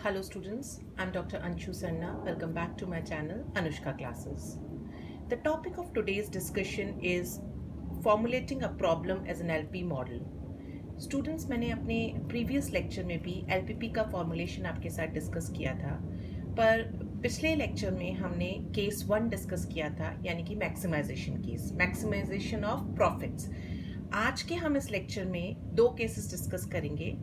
Hello students, I'm Dr. Anshu Sanna. Welcome back to my channel Anushka Classes. The topic of today's discussion is formulating a problem as an LP model. Students, मैंने अपने previous lecture में भी LPP का formulation आपके साथ discuss किया था, पर पिछले lecture में हमने case 1 discuss किया था, यानी कि maximization case, maximization of profits. आज के हम इस lecture में दो cases discuss करेंगे.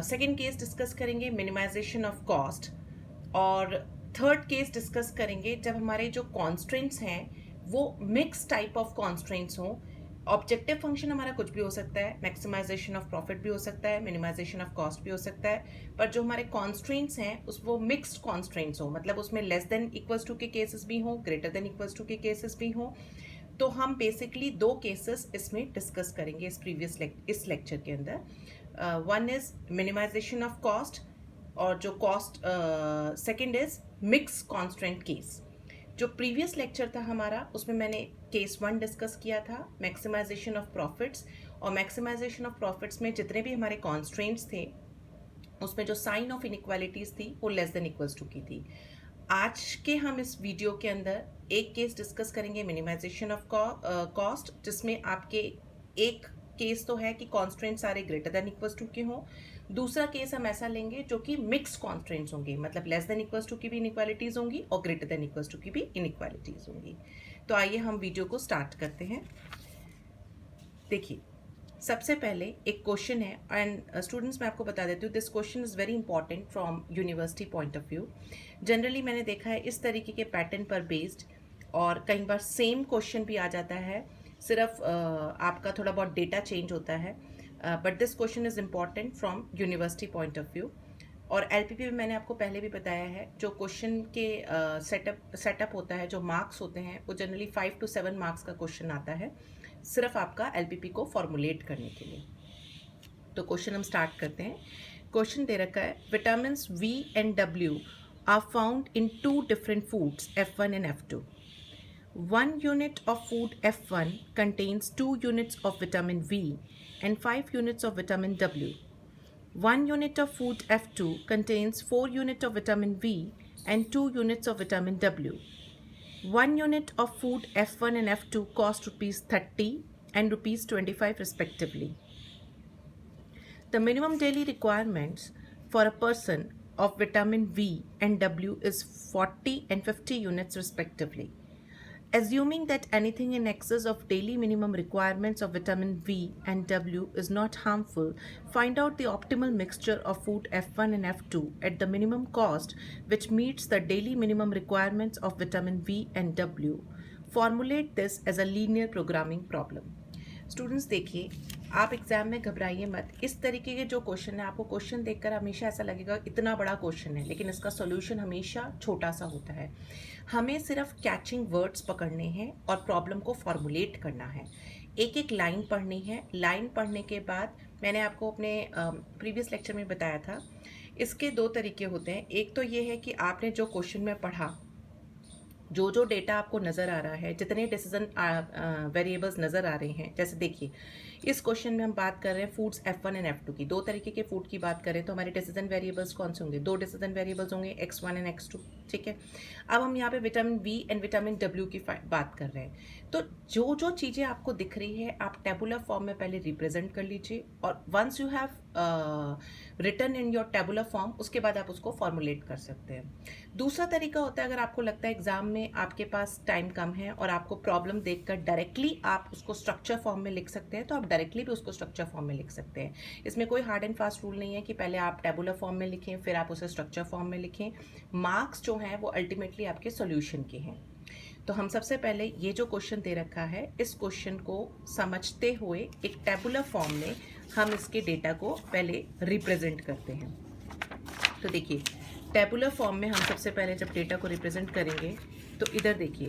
सेकेंड केस डिस्कस करेंगे मिनिमाइजेशन ऑफ कॉस्ट, और थर्ड केस डिस्कस करेंगे जब हमारे जो कॉन्स्ट्रेंट्स हैं वो मिक्स टाइप ऑफ कॉन्स्ट्रेंट्स हों. ऑब्जेक्टिव फंक्शन हमारा कुछ भी हो सकता है, मैक्सिमाइजेशन ऑफ प्रॉफिट भी हो सकता है, मिनिमाइजेशन ऑफ कॉस्ट भी हो सकता है, पर जो हमारे कॉन्स्ट्रेंट्स हैं उस वो मिक्स्ड कॉन्स्ट्रेंट्स हो, मतलब उसमें लेस देन इक्वल्स टू के केसेस भी हों, ग्रेटर देन इक्वल्स टू के केसेस भी हों. तो हम बेसिकली दो केसेस इसमें डिस्कस करेंगे इस लेक्चर के अंदर. One is minimisation of cost, और जो cost second is mix constraint case. जो प्रीवियस लेक्चर था हमारा उसमें मैंने केस 1 डिस्कस किया था, मैक्सिमाइजेशन ऑफ प्रॉफिट्स, और मैक्सिमाइजेशन ऑफ प्रॉफिट्स में जितने भी हमारे कॉन्स्ट्रेंट्स थे उसमें जो साइन ऑफ इनइक्वालिटीज़ थी वो लेस देन इक्वल्स टू की थी. आज के हम इस वीडियो के अंदर एक केस डिस्कस करेंगे मिनिमाइजेशन ऑफ कॉस्ट, जिसमें आपके एक केस तो है कि कॉन्स्ट्रेंट सारे ग्रेटर देन इक्वल्स टू के हों. दूसरा केस हम ऐसा लेंगे जो कि मिक्स कॉन्स्ट्रेंट्स होंगे, मतलब लेस देन इक्वल्स टू की भी इनइक्वालिटीज़ होंगी और ग्रेटर देन इक्वल्स टू की भी इनइक्वालिटीज़ होंगी. तो आइए हम वीडियो को स्टार्ट करते हैं. देखिए, सबसे पहले एक क्वेश्चन है, एंड स्टूडेंट्स मैं आपको बता देती हूँ this question is very important from university point of view. Generally मैंने देखा है इस तरीके के पैटर्न पर बेस्ड, और कई बार सेम क्वेश्चन भी आ जाता है, सिर्फ आपका थोड़ा बहुत डेटा चेंज होता है, but this question is important from university point of view. और एलपीपी में मैंने आपको पहले भी बताया है, जो क्वेश्चन के सेटअप होता है, जो मार्क्स होते हैं वो जनरली 5 to 7 मार्क्स का क्वेश्चन आता है, सिर्फ आपका एलपीपी को फॉर्मुलेट करने के लिए. तो क्वेश्चन हम स्टार्ट करते हैं. क्वेश्चन दे रखा है, vitamin V and W are found in 2 different foods F1 and F2. 1 unit of food F1 contains 2 units of vitamin V and 5 units of vitamin W. 1 unit of food F2 contains 4 units of vitamin V and 2 units of vitamin W. 1 unit of food F1 and F2 cost rupees 30 and rupees 25 respectively. The minimum daily requirements for a person of vitamin V and W is 40 and 50 units respectively. Assuming that anything in excess of daily minimum requirements of vitamin V and W is not harmful, find out the optimal mixture of food F1 and F2 at the minimum cost which meets the daily minimum requirements of vitamin V and W. Formulate this as a linear programming problem. Students देखिए, आप exam में घबराइए मत. इस तरीके के जो question है, आपको क्वेश्चन देखकर हमेशा ऐसा लगेगा इतना बड़ा क्वेश्चन है, लेकिन इसका सॉल्यूशन हमेशा छोटा सा होता है. हमें सिर्फ कैचिंग वर्ड्स पकड़ने हैं और प्रॉब्लम को फॉर्मुलेट करना है. एक एक लाइन पढ़नी है. लाइन पढ़ने के बाद मैंने आपको अपने प्रीवियस लेक्चर में बताया था, इसके दो तरीके होते हैं. एक तो ये है कि आपने जो क्वेश्चन में पढ़ा, जो डेटा आपको नज़र आ रहा है, जितने डिसीजन वेरिएबल्स नज़र आ रहे हैं, जैसे देखिए इस क्वेश्चन में हम बात कर रहे हैं फूड्स F1 एंड F2 की. दो तरीके के फूड की बात करें तो हमारे डिसीजन वेरिएबल्स कौन से होंगे? दो डिसीजन वेरिएबल्स होंगे, X1 एंड X2. ठीक है. अब हम यहाँ पे vitamin V and vitamin W की बात कर रहे हैं. तो जो चीज़ें आपको दिख रही है आप टेबुलर फॉर्म में पहले रिप्रेजेंट कर लीजिए, और once you have written in your tabular form, उसके बाद आप उसको फॉर्मुलेट कर सकते हैं. दूसरा तरीका होता है, अगर आपको लगता है एग्जाम में आपके पास टाइम कम है और आपको प्रॉब्लम देखकर डायरेक्टली आप उसको स्ट्रक्चर फॉर्म में लिख सकते हैं, तो आप डायरेक्टली भी उसको स्ट्रक्चर फॉर्म में लिख सकते हैं. इसमें कोई हार्ड एंड फास्ट रूल नहीं है कि पहले आप टेबुलर फॉर्म में लिखें फिर आप उसे स्ट्रक्चर फॉर्म में लिखें. मार्क्स जो हैं वो अल्टीमेटली आपके सोल्यूशन के हैं. तो हम सबसे पहले ये जो क्वेश्चन दे रखा है, इस क्वेश्चन को समझते हुए एक टेबुलर फॉर्म में हम इसके डेटा को पहले रिप्रेजेंट करते हैं. तो देखिए, टेबुलर फॉर्म में हम सबसे पहले जब डेटा को रिप्रेजेंट करेंगे तो इधर देखिए,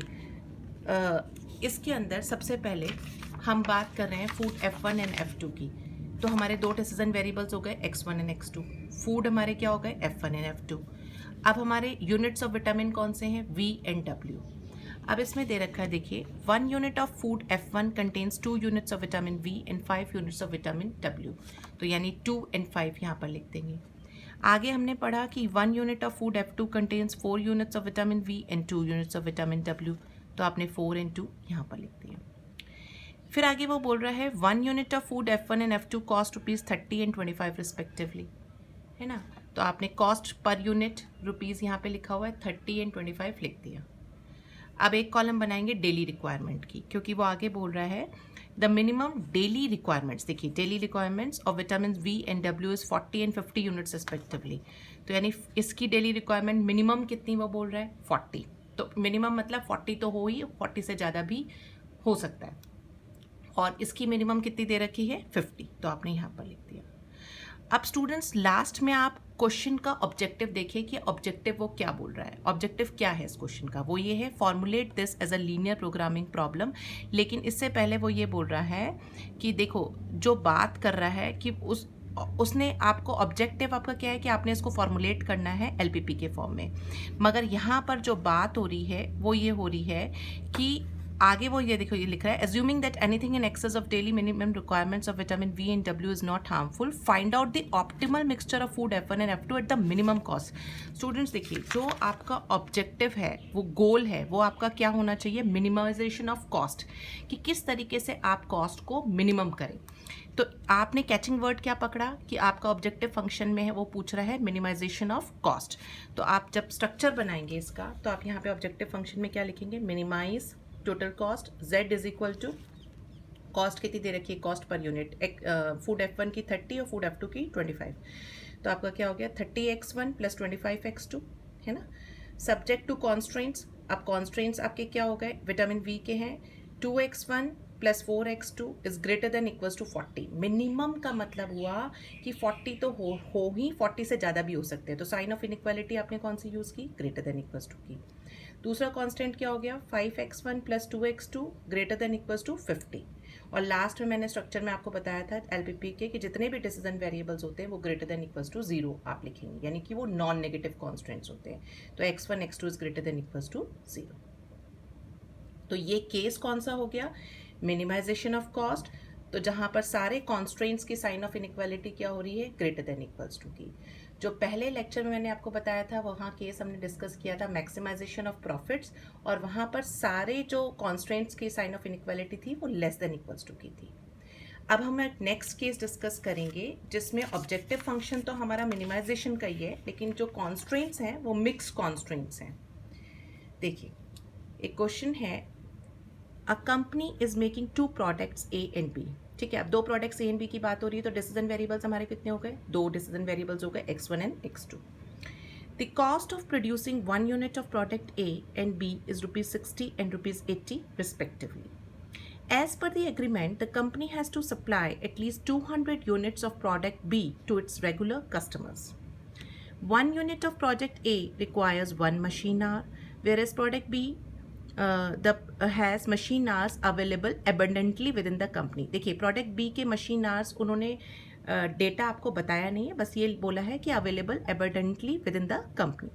इसके अंदर सबसे पहले हम बात कर रहे हैं फूड F1 एंड F2 की. तो हमारे दो डिसीजन वेरिएबल्स हो गए X1 एंड X2. फूड हमारे क्या हो गए? F1 and F2. अब हमारे यूनिट्स ऑफ विटामिन कौन से हैं? V and W. अब इसमें दे रखा है, देखिए 1 unit of food F1 contains 2 units of vitamin V and 5 units of vitamin W. तो यानी 2 एंड 5 यहाँ पर लिख देंगे. आगे हमने पढ़ा कि 1 unit of food F2 contains 4 units of vitamin V and 2 units of vitamin W, तो आपने 4 एंड 2 यहाँ पर लिख दिया। फिर आगे वो बोल रहा है 1 unit of food F1 and F2 cost ₹30 and 25 respectively, है ना। तो आपने कॉस्ट पर यूनिट रुपीज़ यहाँ पे लिखा हुआ है, 30 एंड 25 लिख दिया। अब एक कॉलम बनाएंगे डेली रिक्वायरमेंट की, क्योंकि वो आगे बोल रहा है द मिनिमम डेली रिक्वायरमेंट्स। देखिए daily requirements of vitamin V and W is 40 and 50 units respectively. तो यानी इसकी डेली रिक्वायरमेंट मिनिमम कितनी वो बोल रहा है 40। तो मिनिमम मतलब 40 तो हो ही, 40 से ज़्यादा भी हो सकता है। और इसकी मिनिमम कितनी दे रखी है 50, तो आपने यहाँ पर लिख दिया। अब स्टूडेंट्स लास्ट में आप क्वेश्चन का ऑब्जेक्टिव देखिए कि ऑब्जेक्टिव वो क्या बोल रहा है। ऑब्जेक्टिव क्या है इस क्वेश्चन का, वो ये है formulate this as a linear programming problem. लेकिन इससे पहले वो ये बोल रहा है कि देखो जो बात कर रहा है कि उसने आपको ऑब्जेक्टिव आपका क्या है कि आपने इसको फॉर्मुलेट करना है LPP के फॉर्म में। मगर यहाँ पर जो बात हो रही है वो ये हो रही है कि आगे वो ये देखो ये लिख रहा है assuming that anything in excess of daily minimum requirements of vitamin V and W is not harmful, find out the optimal mixture of food F1 and F2 at the minimum cost। Students देखिए जो आपका objective है वो गोल है वो आपका क्या होना चाहिए, मिनिमाइजेशन ऑफ कॉस्ट, कि किस तरीके से आप कॉस्ट को मिनिमम करें। तो आपने कैचिंग वर्ड क्या पकड़ा कि आपका ऑब्जेक्टिव फंक्शन में है वो पूछ रहा है मिनिमाइजेशन ऑफ कॉस्ट। तो आप जब स्ट्रक्चर बनाएंगे इसका तो आप यहाँ पे ऑब्जेक्टिव फंक्शन में क्या लिखेंगे, minimise total cost, Z is equal to cost कितनी दे रखी है cost per unit, food F1 की 30 और फूड F2 की 25। तो आपका क्या हो गया 30x1 प्लस 25x2, है ना। सब्जेक्ट टू कॉन्स्ट्रेंट्स, अब कॉन्स्ट्रेंट्स आपके क्या हो गए, विटामिन V के हैं 2x1 plus 4x2 is greater than equals to 40। Minimum का मतलब हुआ कि 40 तो हो ही, 40 से ज़्यादा भी हो सकते हैं। तो साइन ऑफ इनइक्वालिटी आपने कौन सी यूज़ की, ग्रेटर देन इक्वल्स टू की। दूसरा कांस्टेंट क्या हो गया 5x1 plus 2x2 greater than equals to 50। और लास्ट में मैंने स्ट्रक्चर में आपको बताया था LPP के कि जितने भी डिसीजन वेरिएबल्स होते हैं वो ग्रेटर देन इक्वल्स टू 0 आप लिखेंगे, यानी कि वो नॉन नेगेटिव कॉन्स्टेंट्स होते हैं। तो x1 x2 is greater than equals to 0। तो ये केस कौन सा हो गया, मिनिमाइजेशन ऑफ कॉस्ट। तो जहाँ पर सारे कॉन्स्ट्रेंट्स की साइन ऑफ इनइक्वालिटी क्या हो रही है, ग्रेटर देन इक्वल्स टू की। जो पहले लेक्चर में मैंने आपको बताया था वहाँ केस हमने डिस्कस किया था मैक्सिमाइजेशन ऑफ प्रॉफिट्स, और वहाँ पर सारे जो कॉन्स्ट्रेंट्स की साइन ऑफ इनइक्वालिटी थी वो लेस देन इक्वल्स टू की थी। अब हम एक नेक्स्ट केस डिस्कस करेंगे जिसमें ऑब्जेक्टिव फंक्शन तो हमारा मिनिमाइजेशन का ही है, लेकिन जो कॉन्स्ट्रेंट्स हैं वो मिक्स कॉन्स्ट्रेंट्स हैं। देखिए एक क्वेश्चन है, a company is making 2 products A and B। ठीक है, अब 2 प्रोडक्ट्स A एंड B की बात हो रही है तो डिसीजन वेरिएबल्स हमारे कितने हो गए, 2 डिसीजन वेरिएबल्स हो गए x1 and x2। The cost of producing 1 unit of product A and B is ₹60 and ₹80 respectively. As per the agreement, the company has to supply at least 200 units of product B to its regular customers. 1 unit of product A requires 1 machine hour, whereas product B has machine hours available abundantly within the company। देखिए product B के machine hours उन्होंने data आपको बताया नहीं है, बस ये बोला है कि available abundantly within the company।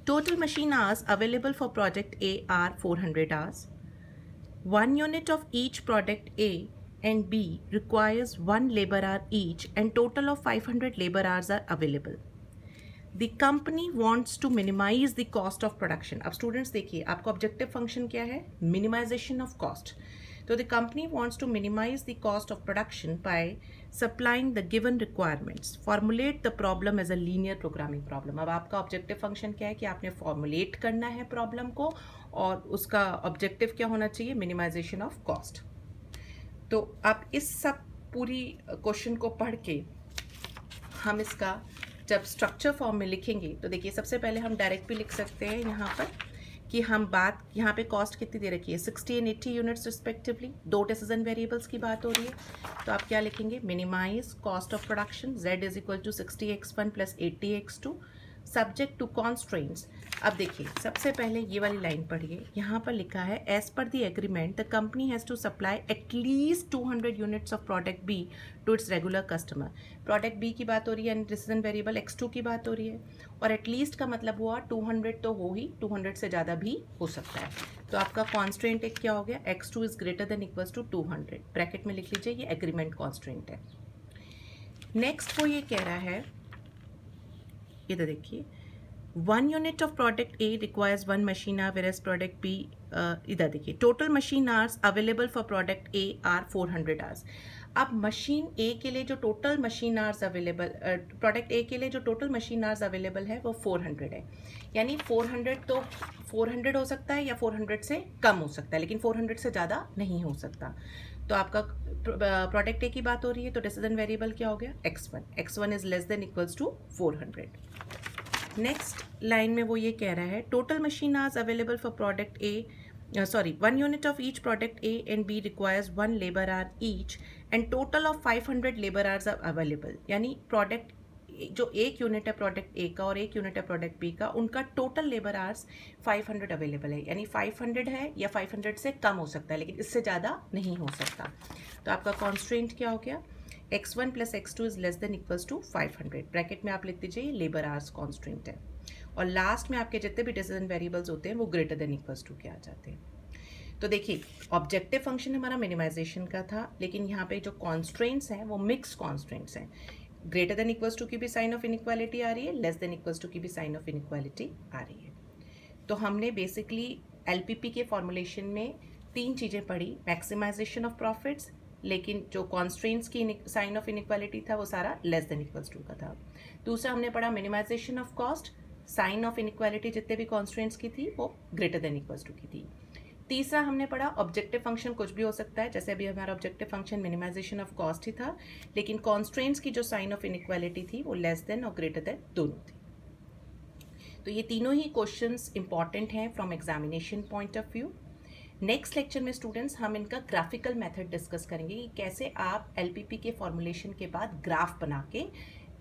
Total machine hours available for product A are 400 hours. 1 unit of each product A and B requires 1 labor hour each and total of 500 labor hours are available. The company wants to minimize the cost of production। अब students देखिए आपका objective function क्या है, minimisation of cost. तो the company wants to minimize the cost of production by supplying the given requirements. Formulate the problem as a linear programming problem। अब आपका objective function क्या है कि आपने फॉर्मुलेट करना है प्रॉब्लम को, और उसका ऑब्जेक्टिव क्या होना चाहिए, मिनिमाइजेशन ऑफ कॉस्ट। तो आप इस सब पूरी क्वेश्चन को पढ़ के हम इसका जब स्ट्रक्चर फॉर्म में लिखेंगे तो देखिए सबसे पहले हम डायरेक्ट भी लिख सकते हैं यहाँ पर कि हम बात यहाँ पे कॉस्ट कितनी दे रखी है 60 and 80 units respectively, 2 decision variables की बात हो रही है। तो आप क्या लिखेंगे, minimise cost of production Z is equal to 60x1 plus 80x2 subject to constraints. अब देखिए सबसे पहले ये वाली लाइन पढ़िए, यहाँ पर लिखा है as per the agreement the company has to supply at least 200 units of product B to its regular customer. Product B की बात हो रही है एंड डिसीजन वेरिएबल x2 की बात हो रही है, और एटलीस्ट का मतलब हुआ 200 तो हो ही, 200 से ज़्यादा भी हो सकता है। तो आपका कॉन्स्ट्रेंट एक क्या हो गया, x2 is greater than equals to 200, bracket में लिख लीजिए, ये एग्रीमेंट कॉन्स्ट्रेंट है। नेक्स्ट वो ये कह रहा है इधर देखिए, 1 unit of product A requires 1 machine hour, whereas product B, इधर देखिए, total machine hours available for product A are 400 hours. अब मशीन ए के लिए जो total machine hours available, product ए के लिए जो टोटल मशीन आवर्स अवेलेबल है वो 400 है। यानी 400 तो 400 हो सकता है या 400 से कम हो सकता है, लेकिन 400 से ज़्यादा नहीं हो सकता। तो आपका प्रोडक्ट ए की बात हो रही है, तो डिसीजन वेरिएबल क्या हो गया, x1। x1 is less than equals to 400। Next line में वो ये कह रहा है, total machine hours available for product A, 1 unit of each product A and B requires 1 labor hour each and total of 500 labor hours are available। यानी product जो एक unit है प्रोडक्ट ए का और एक यूनिट है प्रोडक्ट बी का, उनका टोटल लेबर आवर्स 500 अवेलेबल है। यानी 500 है या 500 से कम हो सकता है, लेकिन इससे ज़्यादा नहीं हो सकता। तो आपका कॉन्स्ट्रेंट क्या हो गया, x1 plus x2 is less than equals to 500। Bracket में आप लिख दीजिए, ये लेबर आवर्स कॉन्स्ट्रेंट है। और लास्ट में आपके जितने भी डिसीजन वेरिएबल्स होते हैं वो ग्रेटर देन इक्वल्स टू के आ जाते हैं। तो देखिए, ऑब्जेक्टिव फंक्शन हमारा मिनिमाइजेशन का था, लेकिन यहाँ पे जो कॉन्स्ट्रेंट्स हैं वो मिक्स कॉन्स्ट्रेंट्स हैं। ग्रेटर देन इक्वल्स टू की भी साइन ऑफ इनइक्वालिटी आ रही है, लेस देन इक्वल्स टू की भी साइन ऑफ इनइक्वालिटी आ रही है। तो हमने बेसिकली एलपीपी के फॉर्मुलेशन में 3 चीज़ें पढ़ी, मैक्सिमाइजेशन ऑफ प्रॉफिट्स, लेकिन जो कॉन्स्ट्रेंट्स की साइन ऑफ इनइक्वालिटी था वो सारा लेस देन इक्वल्स टू का था। दूसरा हमने पढ़ा minimisation of cost, sign of inequality जितने भी कॉन्स्ट्रेंट्स की थी वो ग्रेटर देन इक्वल्स टू की थी। तीसरा हमने पढ़ा ऑब्जेक्टिव फंक्शन कुछ भी हो सकता है, जैसे अभी हमारा objective function minimization of cost ही था, लेकिन कॉन्स्ट्रेंट्स की जो साइन ऑफ इनइक्वालिटी थी वो लेस देन और ग्रेटर देन दोनों थी। तो ये तीनों ही क्वेश्चंस इंपॉर्टेंट हैं from examination point of view. Next lecture में स्टूडेंट्स हम इनका ग्राफिकल मेथड डिस्कस करेंगे कि कैसे आप एलपीपी के फॉर्मुलेशन के बाद ग्राफ बना के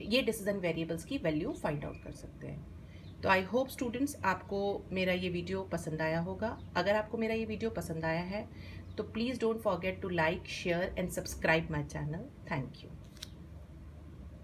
ये डिसीजन वेरिएबल्स की वैल्यू फाइंड आउट कर सकते हैं। तो आई होप स्टूडेंट्स आपको मेरा ये वीडियो पसंद आया होगा। अगर आपको मेरा ये वीडियो पसंद आया है तो please don't forget to like, share and subscribe my channel. Thank you.